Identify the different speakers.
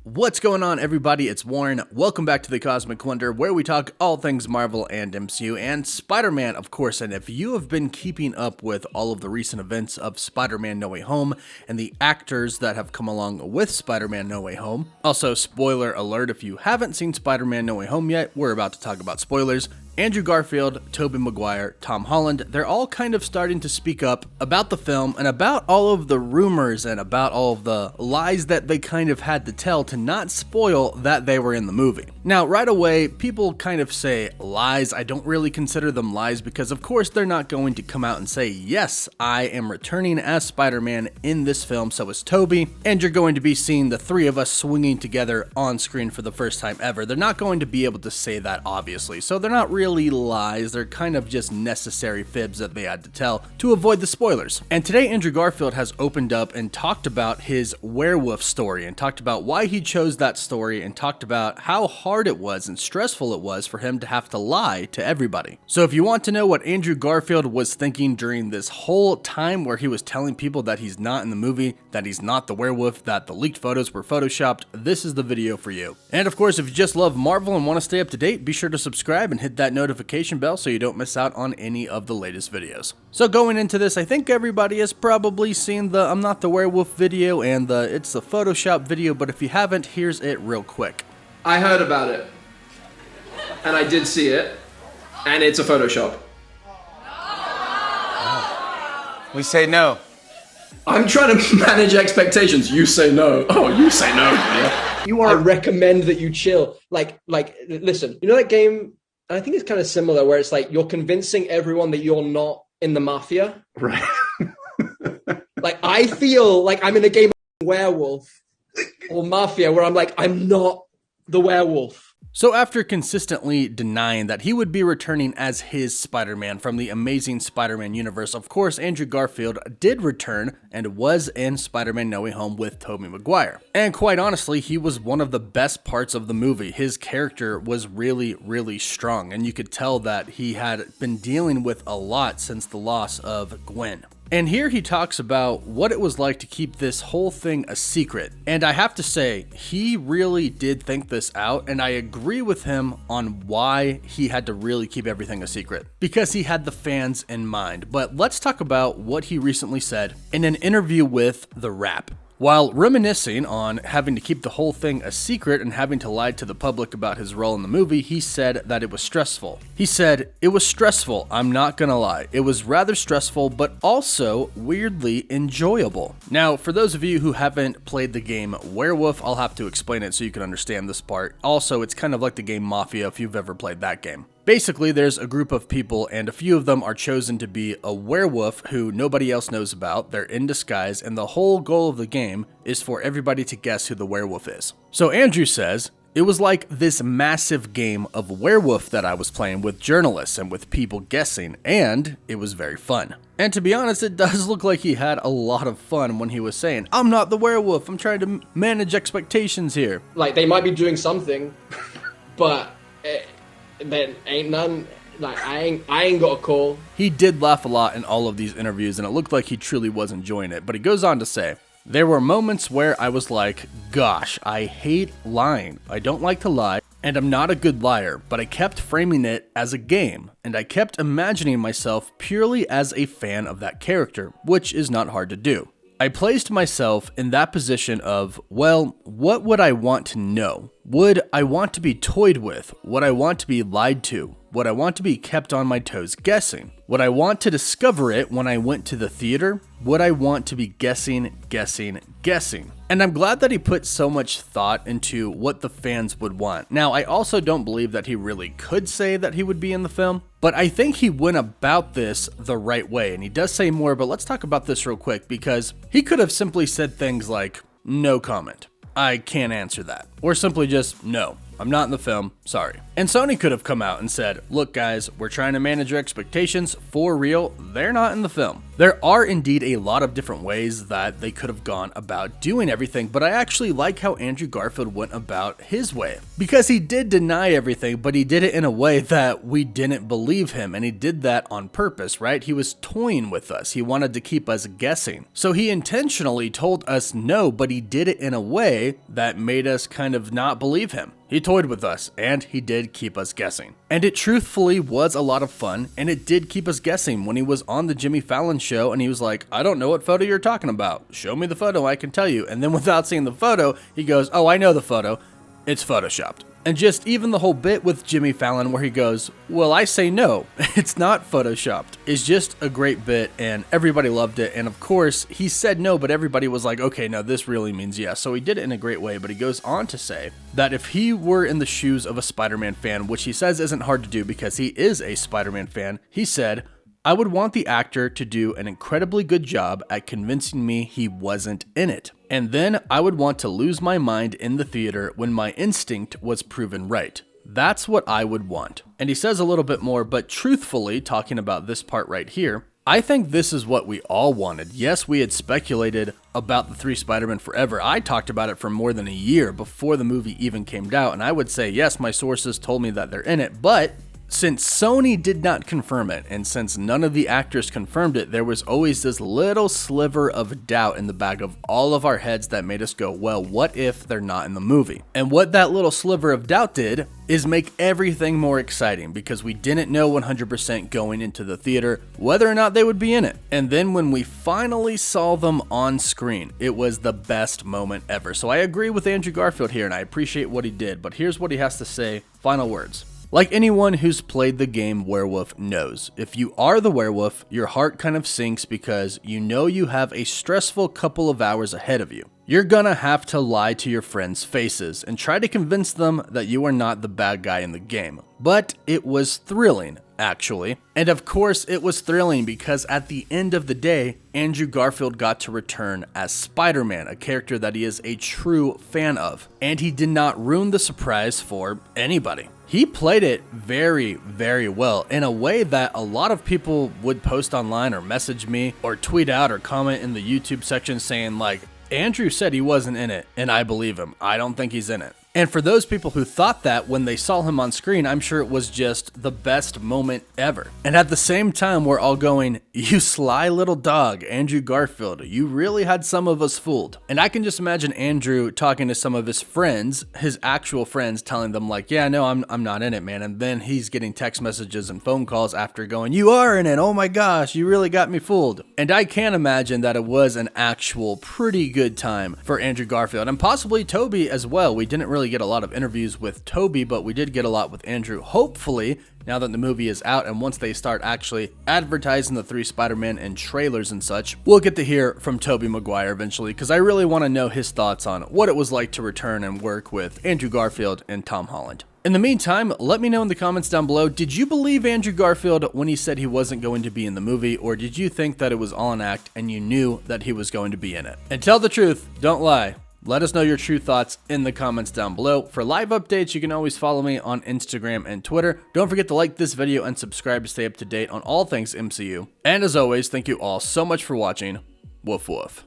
Speaker 1: What's going on, everybody? It's Warren. Welcome back to the Cosmic Wonder, where we talk all things Marvel and MCU and Spider-Man, of course. And if you have been keeping up with all of the recent events of Spider-Man No Way Home and the actors that have come along with Spider-Man No Way Home, also spoiler alert, if you haven't seen Spider-Man No Way Home yet, we're about to talk about spoilers. Andrew Garfield, Tobey Maguire, Tom Holland, they're all kind of starting to speak up about the film and about all of the rumors and about all of the lies that they kind of had to tell to not spoil that they were in the movie. Now, right away, people kind of say lies. I don't really consider them lies because, of course, they're not going to come out and say, yes, I am returning as Spider-Man in this film, so is Tobey, and you're going to be seeing the three of us swinging together on screen for the first time ever. They're not going to be able to say that, obviously, so they're not really lies. They're kind of just necessary fibs that they had to tell to avoid the spoilers. And today, Andrew Garfield has opened up and talked about his werewolf story and talked about why he chose that story and talked about how hard it was and stressful it was for him to have to lie to everybody. So if you want to know what Andrew Garfield was thinking during this whole time where he was telling people that he's not in the movie, that he's not the werewolf, that the leaked photos were photoshopped, this is the video for you. And of course, if you just love Marvel and want to stay up to date, be sure to subscribe and hit that notification bell so you don't miss out on any of the latest videos. So going into this, I think everybody has probably seen the I'm Not the Werewolf video and it's the Photoshop video, but if you haven't, here's it real quick.
Speaker 2: I heard about it, and I did see it, and it's a Photoshop.
Speaker 3: We say no.
Speaker 2: I'm trying to manage expectations. You say no. Oh, you say no. Yeah. I recommend that you chill. Like, listen, you know that game? I think it's kind of similar where it's like you're convincing everyone that you're not in the mafia.
Speaker 4: Right.
Speaker 2: Like, I feel like I'm in a game of Werewolf or Mafia where I'm like, I'm not the werewolf.
Speaker 1: So after consistently denying that he would be returning as his Spider-Man from the Amazing Spider-Man universe, of course, Andrew Garfield did return and was in Spider-Man No Way Home with Tobey Maguire. And quite honestly, he was one of the best parts of the movie. His character was really, really strong, and you could tell that he had been dealing with a lot since the loss of Gwen. And here he talks about what it was like to keep this whole thing a secret. And I have to say, he really did think this out, and I agree with him on why he had to really keep everything a secret. Because he had the fans in mind. But let's talk about what he recently said in an interview with The Wrap. While reminiscing on having to keep the whole thing a secret and having to lie to the public about his role in the movie, he said that it was stressful. He said, "It was stressful, I'm not gonna lie. It was rather stressful, but also weirdly enjoyable." Now, for those of you who haven't played the game Werewolf, I'll have to explain it so you can understand this part. Also, it's kind of like the game Mafia if you've ever played that game. Basically, there's a group of people, and a few of them are chosen to be a werewolf who nobody else knows about. They're in disguise, and the whole goal of the game is for everybody to guess who the werewolf is. So Andrew says, "It was like this massive game of werewolf that I was playing with journalists and with people guessing, and it was very fun." And to be honest, it does look like he had a lot of fun when he was saying, "I'm not the werewolf, I'm trying to manage expectations here."
Speaker 2: Like, they might be doing something, but then ain't none. Like, I ain't got a call.
Speaker 1: He did laugh a lot in all of these interviews, and it looked like he truly was enjoying it. But he goes on to say, "There were moments where I was like, gosh, I hate lying. I don't like to lie, and I'm not a good liar, but I kept framing it as a game, and I kept imagining myself purely as a fan of that character, which is not hard to do. I placed myself in that position of, well, what would I want to know? Would I want to be toyed with? Would I want to be lied to? Would I want to be kept on my toes guessing? Would I want to discover it when I went to the theater? Would I want to be guessing? And I'm glad that he put so much thought into what the fans would want. Now, I also don't believe that he really could say that he would be in the film, but I think he went about this the right way, and he does say more, but let's talk about this real quick, because he could have simply said things like, "No comment. I can't answer that." Or simply just, "No, I'm not in the film, sorry. And Sony could have come out and said, look guys, we're trying to manage your expectations, for real, they're not in the film. There are indeed a lot of different ways that they could have gone about doing everything, but I actually like how Andrew Garfield went about his way. Because he did deny everything, but he did it in a way that we didn't believe him, and he did that on purpose, right? He was toying with us. He wanted to keep us guessing. So he intentionally told us no, but he did it in a way that made us kind of not believe him. He toyed with us, and he did keep us guessing. And it truthfully was a lot of fun, and it did keep us guessing when he was on the Jimmy Fallon show, and he was like, I don't know what photo you're talking about. Show me the photo, I can tell you. And then without seeing the photo, he goes, oh, I know the photo. It's photoshopped. And just even the whole bit with Jimmy Fallon where he goes, well, I say no, it's not photoshopped, is just a great bit, and everybody loved it. And of course, he said no, but everybody was like, okay, no, this really means yes. So he did it in a great way, but he goes on to say that if he were in the shoes of a Spider-Man fan, which he says isn't hard to do because he is a Spider-Man fan, he said, I would want the actor to do an incredibly good job at convincing me he wasn't in it. And then I would want to lose my mind in the theater when my instinct was proven right. That's what I would want. And he says a little bit more, but truthfully, talking about this part right here, I think this is what we all wanted. Yes, we had speculated about the 3 Spider-Men forever. I talked about it for more than a year before the movie even came out, and I would say, yes, my sources told me that they're in it, but since Sony did not confirm it, and since none of the actors confirmed it, there was always this little sliver of doubt in the back of all of our heads that made us go, well, what if they're not in the movie? And what that little sliver of doubt did is make everything more exciting because we didn't know 100% going into the theater whether or not they would be in it. And then when we finally saw them on screen, it was the best moment ever. So I agree with Andrew Garfield here, and I appreciate what he did, but here's what he has to say, final words. Like anyone who's played the game Werewolf knows, if you are the werewolf, your heart kind of sinks because you know you have a stressful couple of hours ahead of you. You're gonna have to lie to your friends' faces and try to convince them that you are not the bad guy in the game. But it was thrilling, actually. And of course it was thrilling because at the end of the day, Andrew Garfield got to return as Spider-Man, a character that he is a true fan of. And he did not ruin the surprise for anybody. He played it very, very well in a way that a lot of people would post online or message me or tweet out or comment in the YouTube section saying like, Andrew said he wasn't in it, and I believe him. I don't think he's in it. And for those people who thought that when they saw him on screen, I'm sure it was just the best moment ever. And at the same time, we're all going, you sly little dog, Andrew Garfield, you really had some of us fooled. And I can just imagine Andrew talking to some of his friends, his actual friends, telling them like, yeah, no, I'm not in it, man. And then he's getting text messages and phone calls after going, you are in it, oh my gosh, you really got me fooled. And I can imagine that it was an actual pretty good time for Andrew Garfield and possibly Tobey as well. We didn't really get a lot of interviews with Tobey, but we did get a lot with Andrew. Hopefully, now that the movie is out and once they start actually advertising the 3 Spider-Man in trailers and such, we'll get to hear from Tobey Maguire eventually because I really want to know his thoughts on what it was like to return and work with Andrew Garfield and Tom Holland. In the meantime, let me know in the comments down below, did you believe Andrew Garfield when he said he wasn't going to be in the movie, or did you think that it was all an act and you knew that he was going to be in it? And tell the truth, don't lie. Let us know your true thoughts in the comments down below. For live updates, you can always follow me on Instagram and Twitter. Don't forget to like this video and subscribe to stay up to date on all things MCU. And as always, thank you all so much for watching. Woof woof.